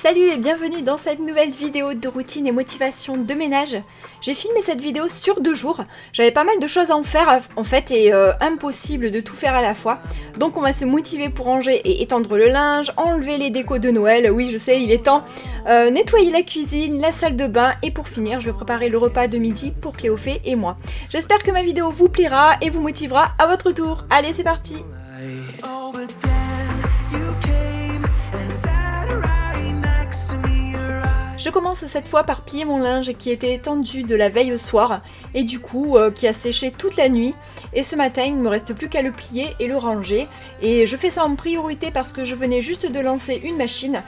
Salut et bienvenue dans cette nouvelle vidéo de routine et motivation de ménage. J'ai filmé cette vidéo sur 2 jours, j'avais pas mal de choses à en faire en fait et impossible de tout faire à la fois. Donc on va se motiver pour ranger et étendre le linge, enlever les décos de Noël, oui je sais il est temps, nettoyer la cuisine, la salle de bain et pour finir je vais préparer le repas de midi pour Cléophée et moi. J'espère que ma vidéo vous plaira et vous motivera à votre tour. Allez c'est parti! Je commence cette fois par plier mon linge qui était étendu de la veille au soir et du coup qui a séché toute la nuit et ce matin il ne me reste plus qu'à le plier et le ranger et je fais ça en priorité parce que je venais juste de lancer une machine.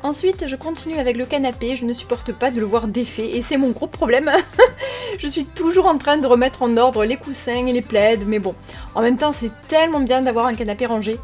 Ensuite, je continue avec le canapé, je ne supporte pas de le voir défait et c'est mon gros problème. Je suis toujours en train de remettre en ordre les coussins et les plaids, mais bon, en même temps c'est tellement bien d'avoir un canapé rangé.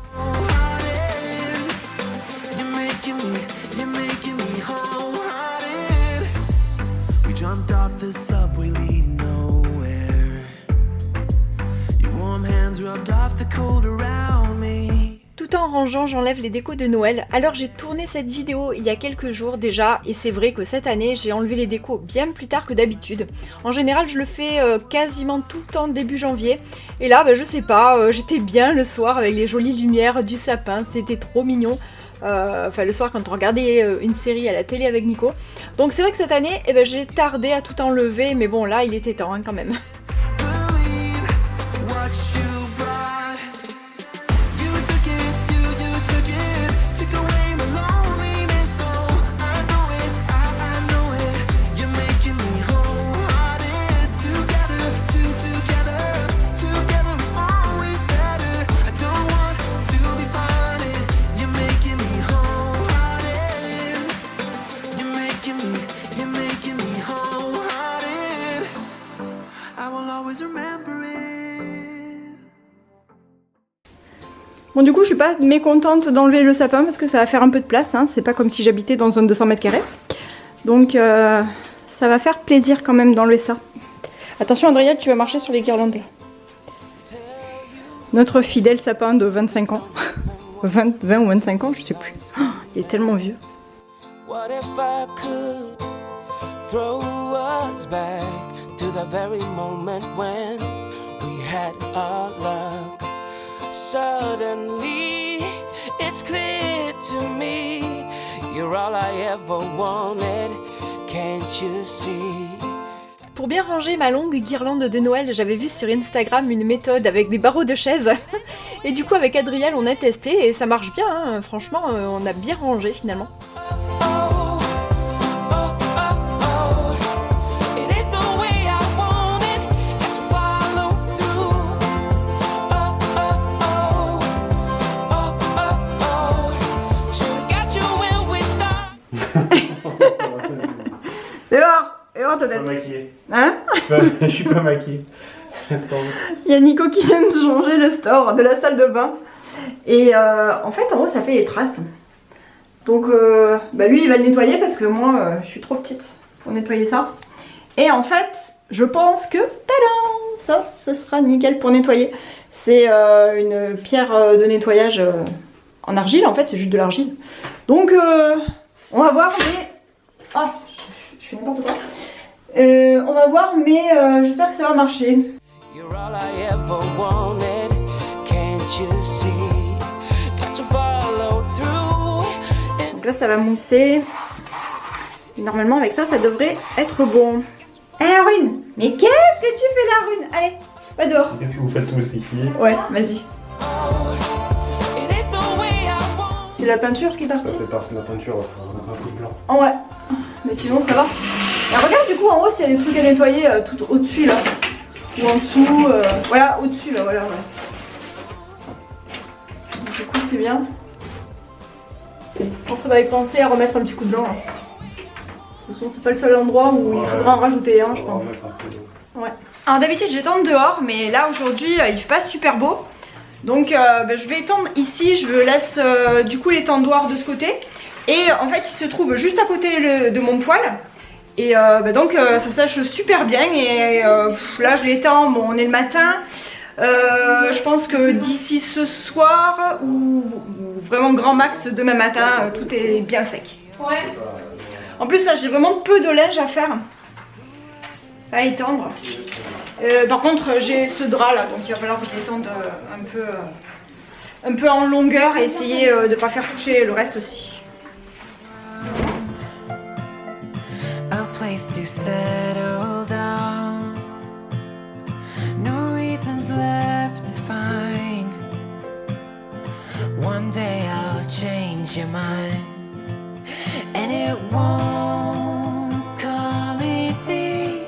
Tout en rangeant, j'enlève les décos de Noël. Alors j'ai tourné cette vidéo il y a quelques jours déjà et c'est vrai que cette année j'ai enlevé les décos bien plus tard que d'habitude. En général je le fais quasiment tout le temps début janvier et là je sais pas, j'étais bien le soir avec les jolies lumières du sapin, c'était trop mignon. Enfin le soir quand on regardait une série à la télé avec Nico. Donc c'est vrai que cette année j'ai tardé à tout enlever mais bon là il était temps quand même. Bon du coup je suis pas mécontente d'enlever le sapin parce que ça va faire un peu de place, hein. C'est pas comme si j'habitais dans un 200 mètres carrés. Donc ça va faire plaisir quand même d'enlever ça. Attention Adrien, tu vas marcher sur les guirlandes là. Notre fidèle sapin de 25 ans. 20 ou 25 ans, je sais plus. Oh, il est tellement vieux. Suddenly, it's clear to me, you're all I ever wanted, can't you see? Pour bien ranger ma longue guirlande de Noël, j'avais vu sur Instagram une méthode avec des barreaux de chaise. Et du coup avec Adriel on a testé et ça marche bien, hein. Franchement on a bien rangé finalement. Et voir ta tête. Maquillée. Hein? Je suis pas maquillée. Il y a Nico qui vient de changer le store de la salle de bain. Et en fait, en haut, ça fait des traces. Donc, lui, il va le nettoyer parce que moi, je suis trop petite pour nettoyer ça. Et en fait, je pense que, tadam, ça, ce sera nickel pour nettoyer. C'est une pierre de nettoyage en argile, en fait, c'est juste de l'argile. Donc, on va voir, mais... Oh, je fais n'importe quoi. On va voir, mais j'espère que ça va marcher. Donc là, ça va mousser. Et normalement, avec ça, ça devrait être bon. Eh, la rune! Mais qu'est-ce que tu fais, la rune? Allez, va dehors. Qu'est-ce que vous faites tous ici? Ouais, vas-y. C'est la peinture qui est partie? Ça fait partie de la peinture, on va mettre un coup de blanc. Oh ouais, mais sinon ça va. Et regarde du coup en haut s'il y a des trucs à nettoyer tout au-dessus là. Ou en dessous, voilà, au-dessus là, voilà. Donc, du coup c'est bien. Il faudrait penser à remettre un petit coup de blanc. Hein. De toute façon c'est pas le seul endroit où il faudra en rajouter un, je pense. Ouais. Alors d'habitude j'étends dehors, mais là aujourd'hui il fait pas super beau. Donc je vais étendre ici, je laisse du coup l'étendoir de ce côté. Et en fait il se trouve juste à côté de mon poêle. Et donc ça sèche super bien et là je l'étends, bon on est le matin. Je pense que d'ici ce soir ou vraiment grand max demain matin, tout est bien sec. Ouais. En plus là j'ai vraiment peu de linge à faire, à étendre. Par contre j'ai ce drap là, donc il va falloir que je l'étende un peu en longueur et essayer de ne pas faire toucher le reste aussi. Place to settle down. No reasons left to find. One day I'll change your mind, and it won't come easy.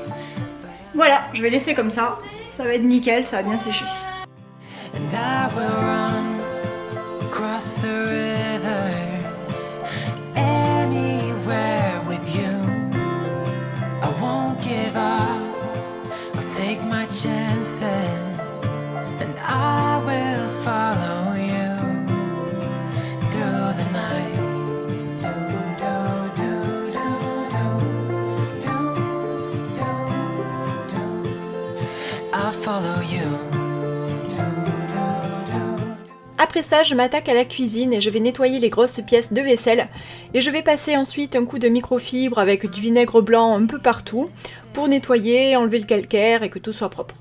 Voilà, je vais laisser comme ça. Ça va être nickel, ça va bien sécher. And I will run across the rivers anywhere with you. I won't give up, I'll take my chances, and I will follow you through the night. I'll follow you. Après ça, je m'attaque à la cuisine et je vais nettoyer les grosses pièces de vaisselle et je vais passer ensuite un coup de microfibre avec du vinaigre blanc un peu partout pour nettoyer, enlever le calcaire et que tout soit propre.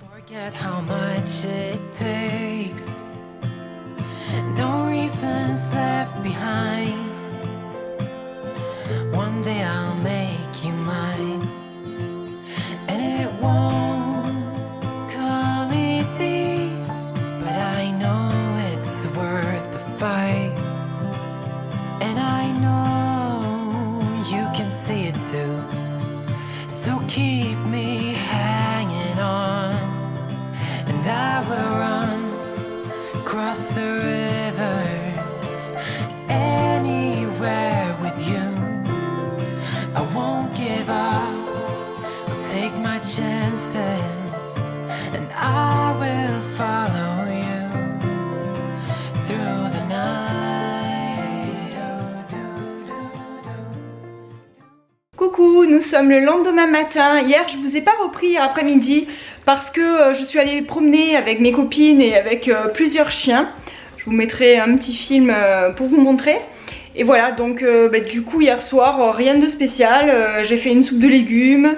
And I know you can see it too. So keep me hanging on, and I will run across the rivers anywhere with you. I won't give up, I'll take my chances, and I will follow you through the night. Coucou, nous sommes le lendemain matin. Hier je vous ai pas repris hier après-midi parce que je suis allée promener avec mes copines et avec plusieurs chiens. Je vous mettrai un petit film pour vous montrer. Et voilà, donc du coup hier soir rien de spécial, j'ai fait une soupe de légumes.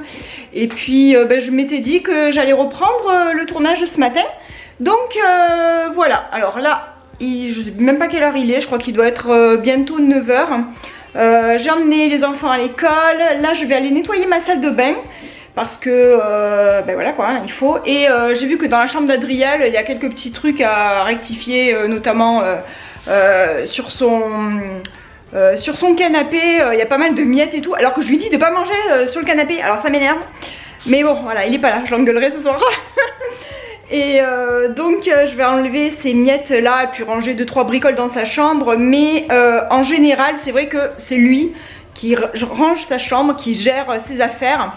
Et puis je m'étais dit que j'allais reprendre le tournage ce matin. Donc voilà, alors là je sais même pas quelle heure il est, je crois qu'il doit être bientôt 9 h. J'ai emmené les enfants à l'école. Là je vais aller nettoyer ma salle de bain parce que voilà quoi, il faut. Et j'ai vu que dans la chambre d'Adriel il y a quelques petits trucs à rectifier, notamment sur son canapé, il y a pas mal de miettes et tout, alors que je lui dis de pas manger sur le canapé, alors ça m'énerve. Mais bon voilà, il est pas là, je l'engueulerai ce soir. Et donc je vais enlever ces miettes là et puis ranger 2-3 bricoles dans sa chambre. Mais en général c'est vrai que c'est lui qui range sa chambre, qui gère ses affaires.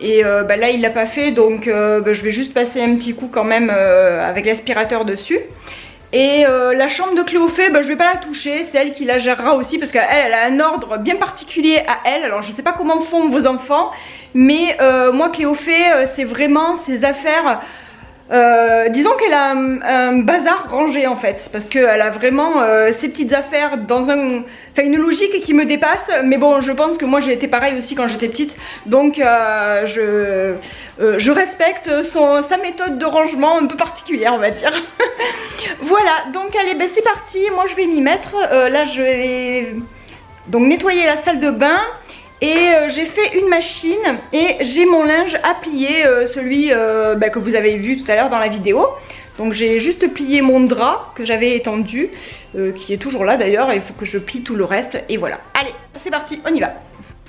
Et là il l'a pas fait, donc je vais juste passer un petit coup quand même avec l'aspirateur dessus. Et la chambre de Cléophée, je vais pas la toucher, c'est elle qui la gérera aussi parce qu'elle a un ordre bien particulier à elle. Alors je sais pas comment font vos enfants, mais moi Cléophée c'est vraiment ses affaires. Disons qu'elle a un bazar rangé en fait, parce qu'elle a vraiment ses petites affaires dans une logique qui me dépasse. Mais bon, je pense que moi j'ai été pareil aussi quand j'étais petite, donc je respecte sa méthode de rangement un peu particulière, on va dire. Voilà, donc allez, c'est parti, moi je vais m'y mettre. Là je vais donc nettoyer la salle de bain. Et j'ai fait une machine et j'ai mon linge à plier, celui que vous avez vu tout à l'heure dans la vidéo. Donc j'ai juste plié mon drap que j'avais étendu, qui est toujours là d'ailleurs, il faut que je plie tout le reste et voilà. Allez, c'est parti, on y va.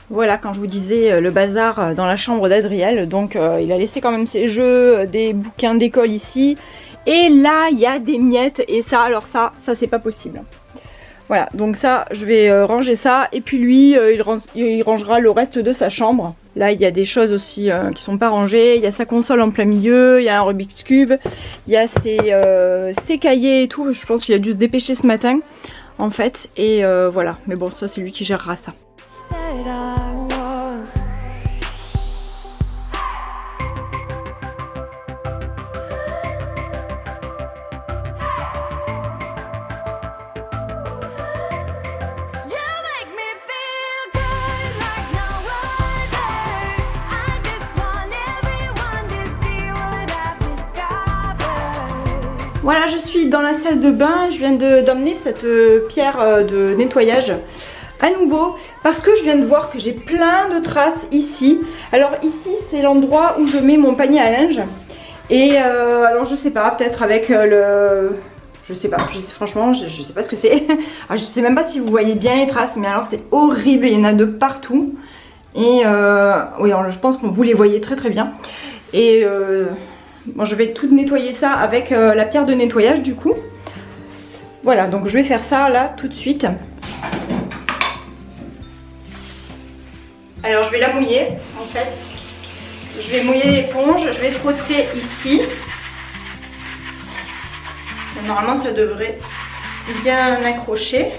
Voilà, quand je vous disais le bazar dans la chambre d'Adriel, donc il a laissé quand même ses jeux, des bouquins d'école ici. Et là, il y a des miettes et ça, alors ça c'est pas possible. Voilà, donc ça, je vais ranger ça. Et puis lui, il rangera le reste de sa chambre. Là, il y a des choses aussi qui sont pas rangées. Il y a sa console en plein milieu, il y a un Rubik's Cube, il y a ses cahiers et tout. Je pense qu'il a dû se dépêcher ce matin, en fait. Et voilà, mais bon, ça, c'est lui qui gérera ça. Voilà, je suis dans la salle de bain. Je viens d'emmener cette pierre de nettoyage à nouveau parce que je viens de voir que j'ai plein de traces ici. Alors ici, c'est l'endroit où je mets mon panier à linge. Et alors je sais pas, peut-être avec le... Je sais pas, franchement, je sais pas ce que c'est. Je sais même pas si vous voyez bien les traces, mais alors c'est horrible, il y en a de partout. Et oui, alors, je pense que vous les voyez très très bien. Et bon, je vais tout nettoyer ça avec la pierre de nettoyage du coup. Voilà, donc je vais faire ça là tout de suite. Alors je vais la mouiller en fait. Je vais mouiller l'éponge, je vais frotter ici. Normalement ça devrait bien accrocher.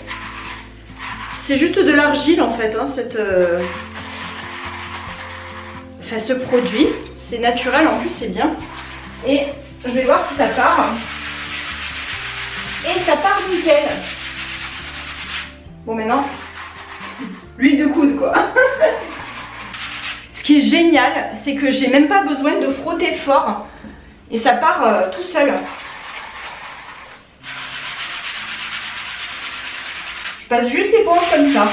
C'est juste de l'argile en fait, hein, ce produit. C'est naturel en plus, c'est bien. Et je vais voir si ça part. Et ça part nickel. Bon maintenant, l'huile de coude quoi. Ce qui est génial, c'est que j'ai même pas besoin de frotter fort. Et ça part tout seul. Je passe juste l'éponge comme ça.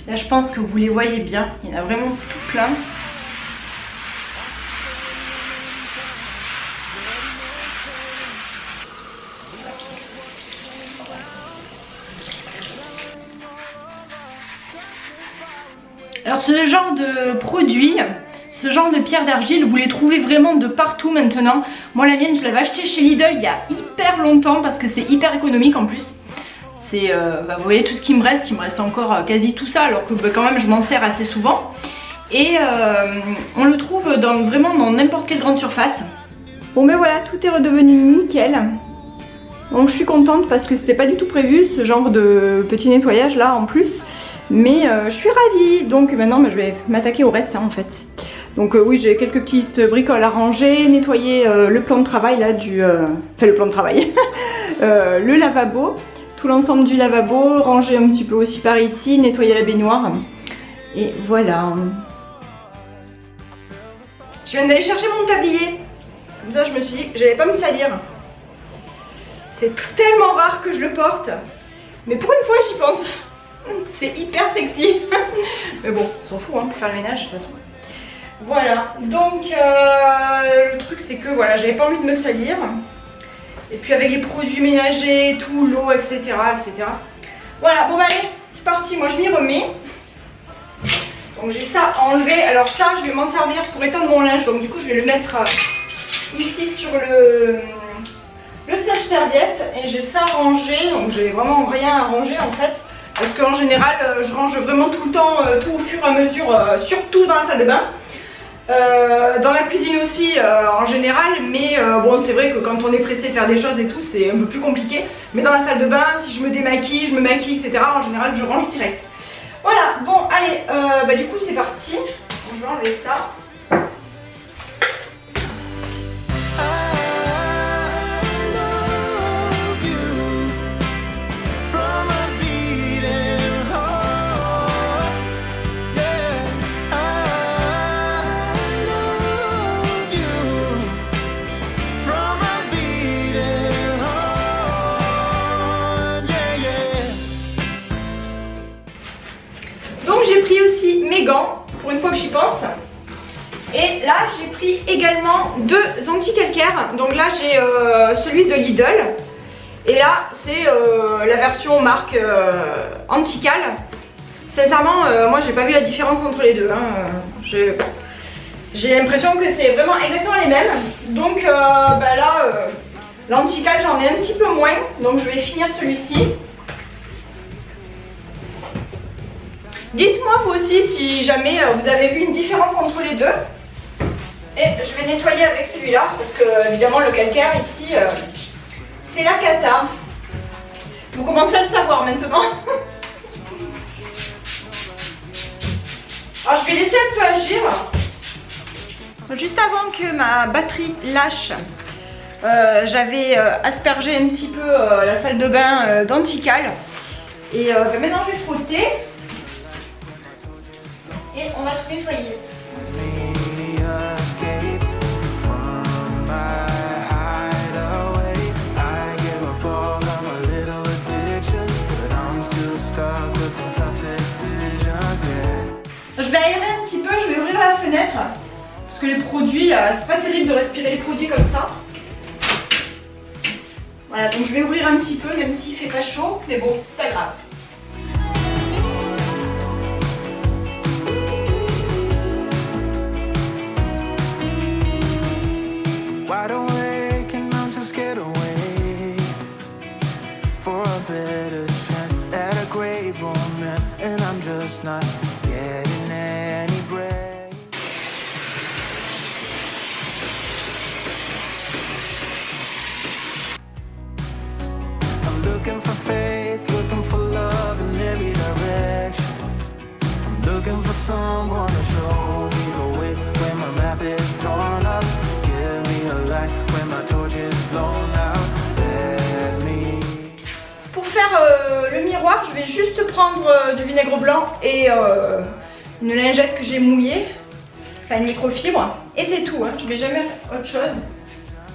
Là je pense que vous les voyez bien, il y en a vraiment tout plein. Alors ce genre de produit, ce genre de pierre d'argile, vous les trouvez vraiment de partout maintenant. Moi la mienne je l'avais achetée chez Lidl il y a hyper longtemps parce que c'est hyper économique en plus. C'est, vous voyez tout ce qui me reste, il me reste encore quasi tout ça alors que quand même je m'en sers assez souvent. Et on le trouve vraiment dans n'importe quelle grande surface. Bon mais voilà, tout est redevenu nickel. Donc je suis contente parce que c'était pas du tout prévu ce genre de petit nettoyage là en plus. Mais je suis ravie. Donc maintenant je vais m'attaquer au reste hein, en fait. Donc oui, j'ai quelques petites bricoles à ranger, nettoyer le plan de travail là enfin le plan de travail, le lavabo, tout l'ensemble du lavabo, ranger un petit peu aussi par ici, nettoyer la baignoire. Et voilà. Je viens d'aller chercher mon tablier. Comme ça je me suis dit que j'allais pas me salir. C'est tellement rare que je le porte. Mais pour une fois j'y pense. C'est hyper sexy. Mais bon, on s'en fout hein, pour faire le ménage de toute façon. Voilà, donc le truc c'est que voilà, j'avais pas envie de me salir. Et puis avec les produits ménagers, tout, l'eau, etc., etc. Voilà, bon bah allez, c'est parti, moi je m'y remets. Donc j'ai ça à enlever. Alors ça, je vais m'en servir pour étendre mon linge. Donc du coup, je vais le mettre ici sur le sèche-serviette. Et j'ai ça à ranger. Donc j'ai vraiment rien à ranger en fait. Parce qu'en général, je range vraiment tout le temps, tout au fur et à mesure, surtout dans la salle de bain. Dans la cuisine aussi en général, mais bon c'est vrai que quand on est pressé de faire des choses et tout c'est un peu plus compliqué. Mais dans la salle de bain, si je me démaquille, je me maquille, etc. en général je range direct. Voilà, bon allez, bah du coup c'est parti. Bon, je vais enlever ça. J'ai pris aussi mes gants, pour une fois que j'y pense. Et là, j'ai pris également deux anti-calcaires. Donc là, j'ai celui de Lidl. Et là, c'est la version marque anti-cal. Sincèrement, moi, j'ai pas vu la différence entre les deux. Hein. J'ai l'impression que c'est vraiment exactement les mêmes. Donc bah là, l'anti-cal, j'en ai un petit peu moins. Donc je vais finir celui-ci. Dites-moi vous aussi si jamais vous avez vu une différence entre les deux. Et je vais nettoyer avec celui-là parce que évidemment le calcaire ici c'est la cata. Vous commencez à le savoir maintenant. Alors je vais laisser un peu agir. Juste avant que ma batterie lâche, j'avais aspergé un petit peu la salle de bain d'anti-cal. Et maintenant je vais frotter. Et on va tout nettoyer. petit peu, je vais ouvrir la fenêtre. Parce que les produits, c'est pas terrible de respirer les produits comme ça. Voilà, donc je vais ouvrir un petit peu, même s'il fait pas chaud, mais bon, c'est pas grave. Wide awake and I'm just get away for a better chance at a great romance, and I'm just not getting any break. I'm looking for faith, looking for love in every direction. I'm looking for someone to show me the way when my map is torn up. Pour faire le miroir, je vais juste prendre du vinaigre blanc et une lingette que j'ai mouillée, enfin une microfibre, et c'est tout, hein. Je mets jamais autre chose.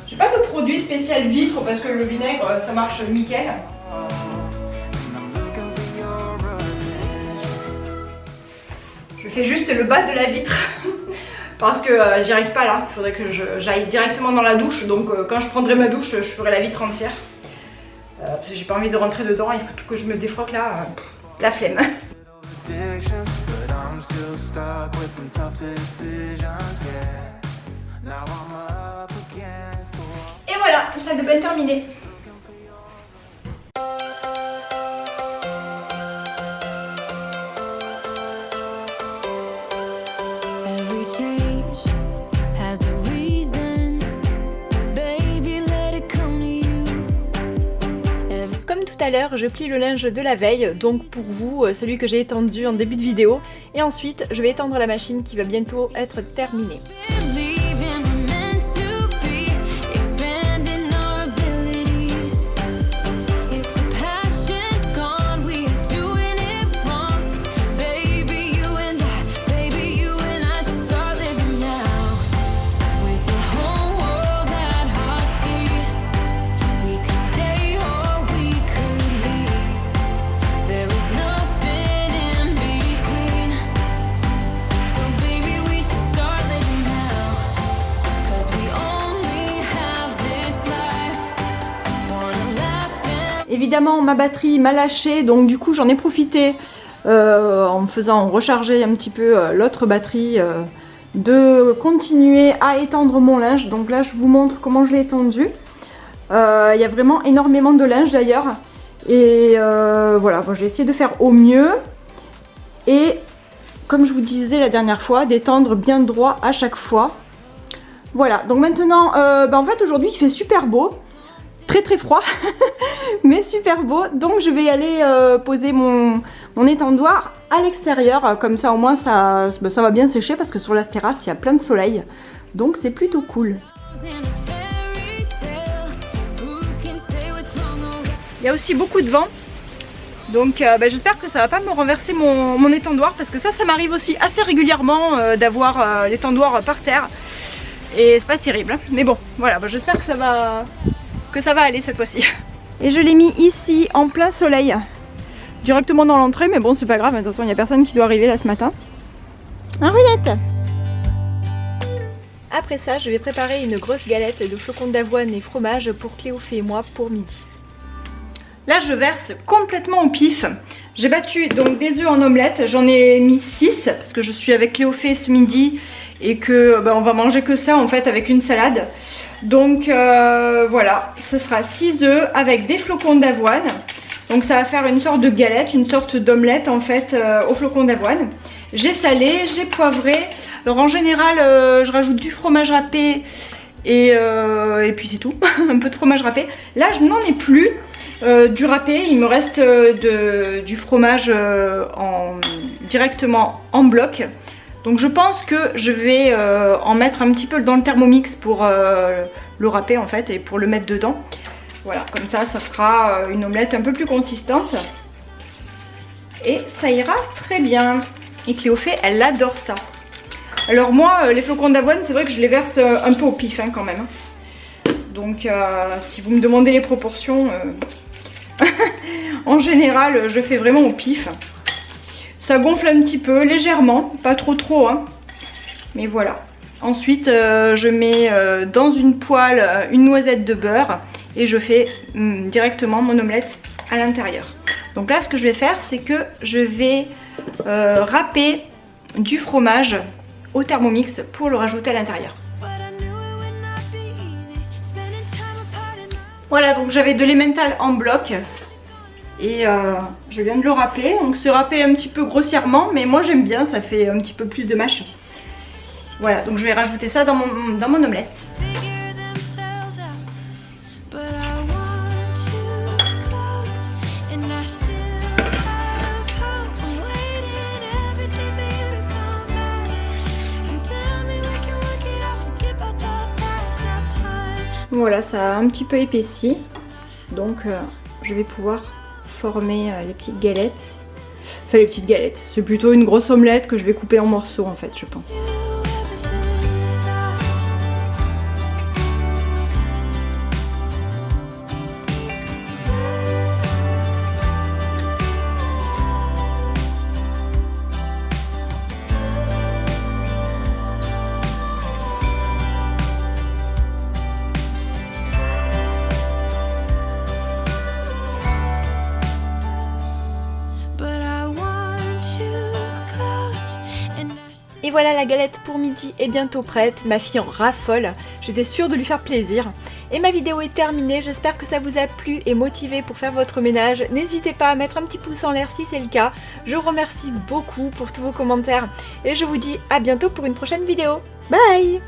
J'ai pas de produit spécial vitre parce que le vinaigre ça marche nickel. Je fais juste le bas de la vitre. Parce que j'y arrive pas là, il faudrait que j'aille directement dans la douche, donc quand je prendrai ma douche, je ferai la vitre entière. Parce que j'ai pas envie de rentrer dedans, il faut tout que je me défroque là, la flemme. Et voilà, salle de bain terminée. Comme tout à l'heure, je plie le linge de la veille, donc pour vous, celui que j'ai étendu en début de vidéo. Et ensuite, je vais étendre la machine qui va bientôt être terminée. Évidemment ma batterie m'a lâché, donc du coup j'en ai profité en me faisant recharger un petit peu l'autre batterie de continuer à étendre mon linge. Donc là je vous montre comment je l'ai étendu. Il y a vraiment énormément de linge d'ailleurs, et voilà, bon, j'ai essayé de faire au mieux et comme je vous disais la dernière fois, d'étendre bien droit à chaque fois. Voilà, donc maintenant en fait aujourd'hui il fait super beau, très très froid mais super beau, donc je vais aller poser mon étendoir à l'extérieur, comme ça au moins ça va bien sécher parce que sur la terrasse il y a plein de soleil, donc c'est plutôt cool. Il y a aussi beaucoup de vent, donc j'espère que ça va pas me renverser mon étendoir, parce que ça m'arrive aussi assez régulièrement d'avoir l'étendoir par terre et c'est pas terrible, mais bon voilà, j'espère que ça va aller cette fois-ci. Et je l'ai mis ici en plein soleil, directement dans l'entrée, mais bon c'est pas grave, de toute façon il n'y a personne qui doit arriver là ce matin. Henriette! Après ça, je vais préparer une grosse galette de flocons d'avoine et fromage pour Cléophée et moi pour midi. Là je verse complètement au pif. J'ai battu donc des œufs en omelette, j'en ai mis 6 parce que je suis avec Cléophée ce midi et que on va manger que ça en fait avec une salade. Donc voilà, ce sera 6 œufs avec des flocons d'avoine. Donc ça va faire une sorte de galette, une sorte d'omelette en fait aux flocons d'avoine. J'ai salé, j'ai poivré. Alors en général je rajoute du fromage râpé et puis c'est tout. Un peu de fromage râpé. Là je n'en ai plus du râpé, il me reste du fromage directement en bloc. Donc je pense que je vais en mettre un petit peu dans le Thermomix pour le râper en fait et pour le mettre dedans. Voilà, comme ça fera une omelette un peu plus consistante. Et ça ira très bien. Et Cléophée, elle adore ça. Alors moi, les flocons d'avoine, c'est vrai que je les verse un peu au pif hein, quand même. Donc si vous me demandez les proportions, en général, je fais vraiment au pif. Ça gonfle un petit peu, légèrement, pas trop hein. Mais voilà. Ensuite je mets dans une poêle une noisette de beurre et je fais directement mon omelette à l'intérieur. Donc là ce que je vais faire c'est que je vais râper du fromage au Thermomix pour le rajouter à l'intérieur. Voilà, donc j'avais de l'emmental en bloc et je viens de le râper. Donc c'est râpé un petit peu grossièrement mais moi j'aime bien, ça fait un petit peu plus de mâche. Voilà, donc je vais rajouter ça dans mon omelette. Voilà, ça a un petit peu épaissi, donc je vais pouvoir former les petites galettes. Enfin les petites galettes, c'est plutôt une grosse omelette que je vais couper en morceaux en fait, je pense. Et voilà, la galette pour midi est bientôt prête, ma fille en raffole, j'étais sûre de lui faire plaisir. Et ma vidéo est terminée, j'espère que ça vous a plu et motivé pour faire votre ménage. N'hésitez pas à mettre un petit pouce en l'air si c'est le cas. Je vous remercie beaucoup pour tous vos commentaires et je vous dis à bientôt pour une prochaine vidéo. Bye!